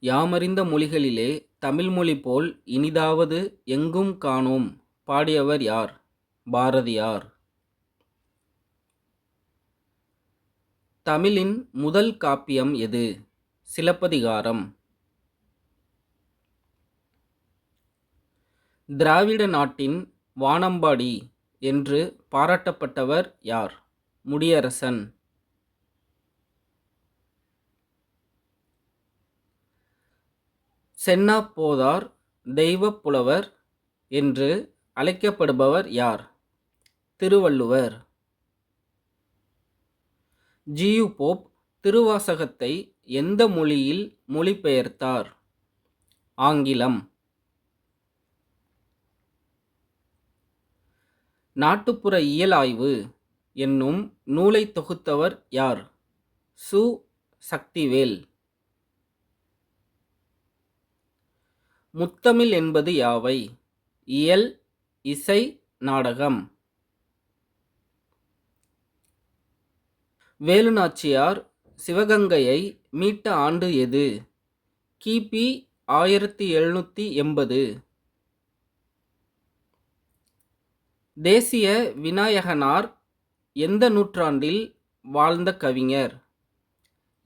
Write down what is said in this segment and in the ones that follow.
யாமறிந்த மொழிகளிலே தமிழ்மொழி போல் இனிதாவது எங்கும் காணோம். பாடியவர் யார்? பாரதியார். தமிழின் முதல் காப்பியம் எது? சிலப்பதிகாரம். திராவிட நாட்டின் வானம்பாடி என்று பாராட்டப்பட்டவர் யார்? முடியரசன். சென்னாப் போதார் தெய்வப் புலவர் என்று அழைக்கப்படுபவர் யார்? திருவள்ளுவர். ஜியு போப் திருவாசகத்தை எந்த மொழியில் மொழிபெயர்த்தார்? ஆங்கிலம். நாட்டுப்புற இயல் ஆய்வு என்னும் நூலை தொகுத்தவர் யார்? சு. சக்திவேல். முத்தமிழ் என்பது யாவை? இயல், இசை, நாடகம். வேலுநாச்சியார் சிவகங்கையை மீட்ட ஆண்டு எது? கிபி 1780. தேசிய விநாயகனார் எந்த நூற்றாண்டில் வாழ்ந்த கவிஞர்?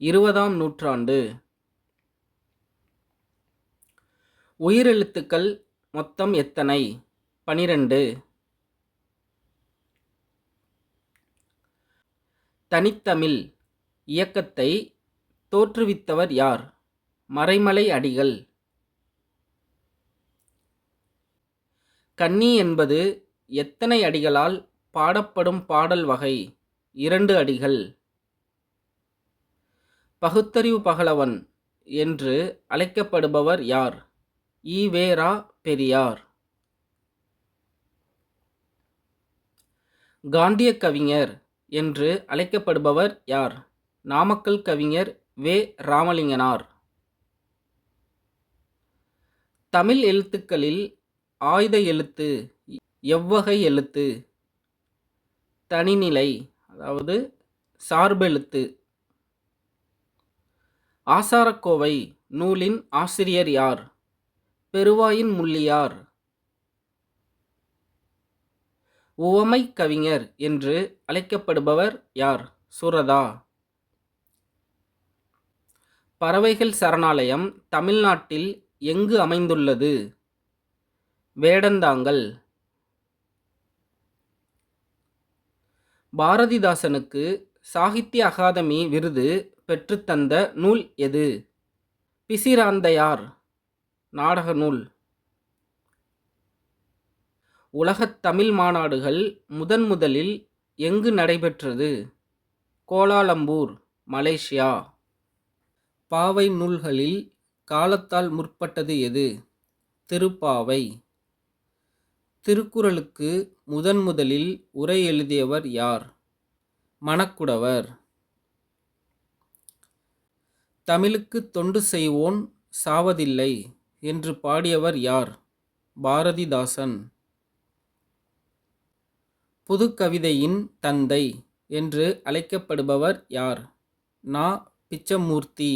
20ஆம் நூற்றாண்டு. உயிரெழுத்துக்கள் மொத்தம் எத்தனை? 12. தனித்தமிழ் இயக்கத்தை தோற்றுவித்தவர் யார்? மறைமலை அடிகள். கண்ணி என்பது எத்தனை அடிகளால் பாடப்படும் பாடல் வகை? 2 அடிகள். பகுத்தறிவு பகலவன் என்று அழைக்கப்படுபவர் யார்? ஈ.வே.ரா. பெரியார். காந்திய கவிஞர் என்று அழைக்கப்படுபவர் யார்? நாமக்கல் கவிஞர் வே. ராமலிங்கனார். தமிழ் எழுத்துக்களில் ஆய்த எழுத்து எவ்வகை எழுத்து? தனிநிலை, அதாவது சார்பெழுத்து. ஆசாரக்கோவை நூலின் ஆசிரியர் யார்? பெருவாயின் முள்ளியார். உவமை கவிஞர் என்று அழைக்கப்படுபவர் யார்? சுரதா. பறவைகள் சரணாலயம் தமிழ்நாட்டில் எங்கு அமைந்துள்ளது? வேடந்தாங்கல். பாரதிதாசனுக்கு சாகித்ய அகாதமி விருது பெற்றுத்தந்த நூல் எது? பிசிராந்தையார் நாடக நூல். உலகத் தமிழ் மாநாடுகள் முதலில் எங்கு நடைபெற்றது? Kuala Lumpur, Malaysia. பாவை நூல்களில் காலத்தால் முற்பட்டது எது? திருப்பாவை. திருக்குறளுக்கு முதலில் உரை எழுதியவர் யார்? மணக்குடவர். தமிழுக்கு தொண்டு செய்வோன் சாவதில்லை என்று பாடியவர் யார்? பாரதிதாசன். புதுக்கவிதையின் தந்தை என்று அழைக்கப்படுபவர் யார்? நா. பிச்சமூர்த்தி.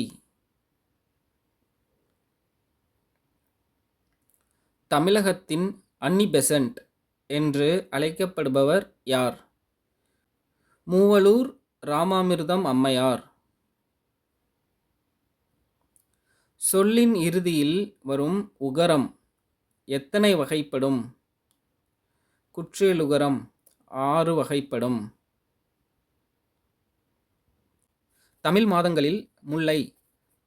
தமிழகத்தின் அன்னி பெசன்ட் என்று அழைக்கப்படுபவர் யார்? மூவலூர் ராமாமிர்தம் அம்மையார். சொல்லின் இறுதியில் வரும் உகரம் எத்தனை வகைப்படும்? குற்றியலுகரம் 6 வகைப்படும். தமிழ் மாதங்களில் முல்லை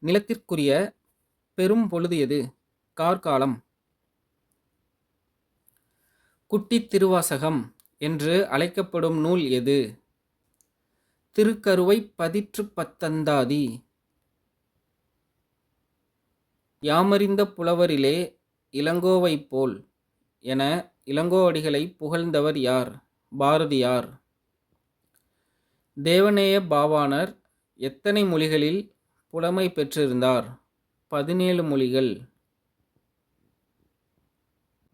நிலத்திற்குரிய பெரும் பொழுது எது? கார்காலம். குட்டித் திருவாசகம் என்று அழைக்கப்படும் நூல் எது? திருக்கருவை பதிற்று பத்தந்தாதி. யாமறிந்த புலவரிலே இளங்கோவை போல் என இளங்கோவடிகளை புகழ்ந்தவர் யார்? பாரதியார். தேவநேய பாவாணர் எத்தனை மொழிகளில் புலமை பெற்றிருந்தார்? 17 மொழிகள்.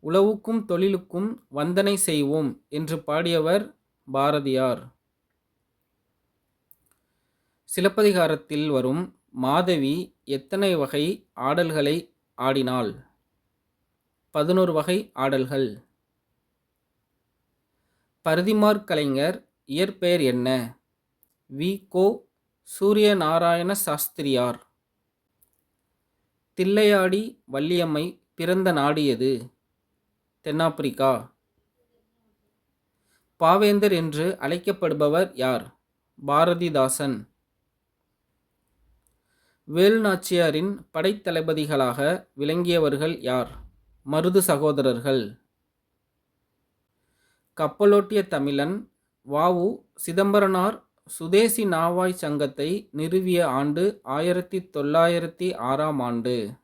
உழவுக்கும் தொழிலுக்கும் வந்தனை செய்வோம் என்று பாடியவர் பாரதியார். சிலப்பதிகாரத்தில் வரும் மாதவி எத்தனை வகை ஆடல்களை ஆடினாள்? 11 வகை ஆடல்கள். பரிதிமாற் கலைஞர் இயற்பெயர் என்ன? வி. கோ. சூரியநாராயண சாஸ்திரியார். தில்லையாடி வள்ளியம்மை பிறந்த நாடு எது? தென்னாப்பிரிக்கா. பாவேந்தர் என்று அழைக்கப்படுபவர் யார்? பாரதிதாசன். வேலுநாச்சியாரின் படைத்தளபதிகளாக விளங்கியவர்கள் யார்? மருது சகோதரர்கள். கப்பலோட்டிய தமிழன் வ. உ. சிதம்பரனார் சுதேசி நாவாய் சங்கத்தை நிறுவிய ஆண்டு 1906 ஆண்டு.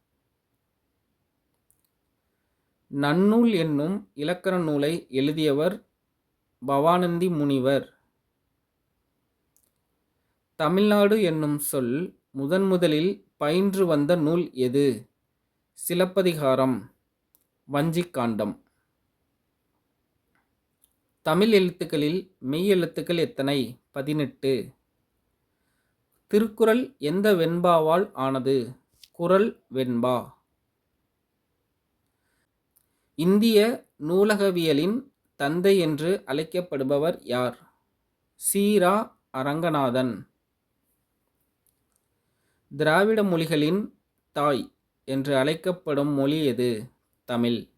நன்னூல் என்னும் இலக்கண நூலை எழுதியவர் பவானந்தி முனிவர். தமிழ்நாடு என்னும் சொல் முதன்முதலில் பயின்று வந்த நூல் எது? சிலப்பதிகாரம். வஞ்சிக்காண்டம். தமிழ் எழுத்துக்களில் மெய் எழுத்துக்கள் எத்தனை? 18. திருக்குறள் எந்த வெண்பாவால் ஆனது? குறள் வெண்பா. இந்திய நூலகவியலின் தந்தை என்று அழைக்கப்படுபவர் யார்? சீரா அரங்கநாதன். திராவிட மொழிகளின் தாய் என்று அழைக்கப்படும் மொழி எது? தமிழ்.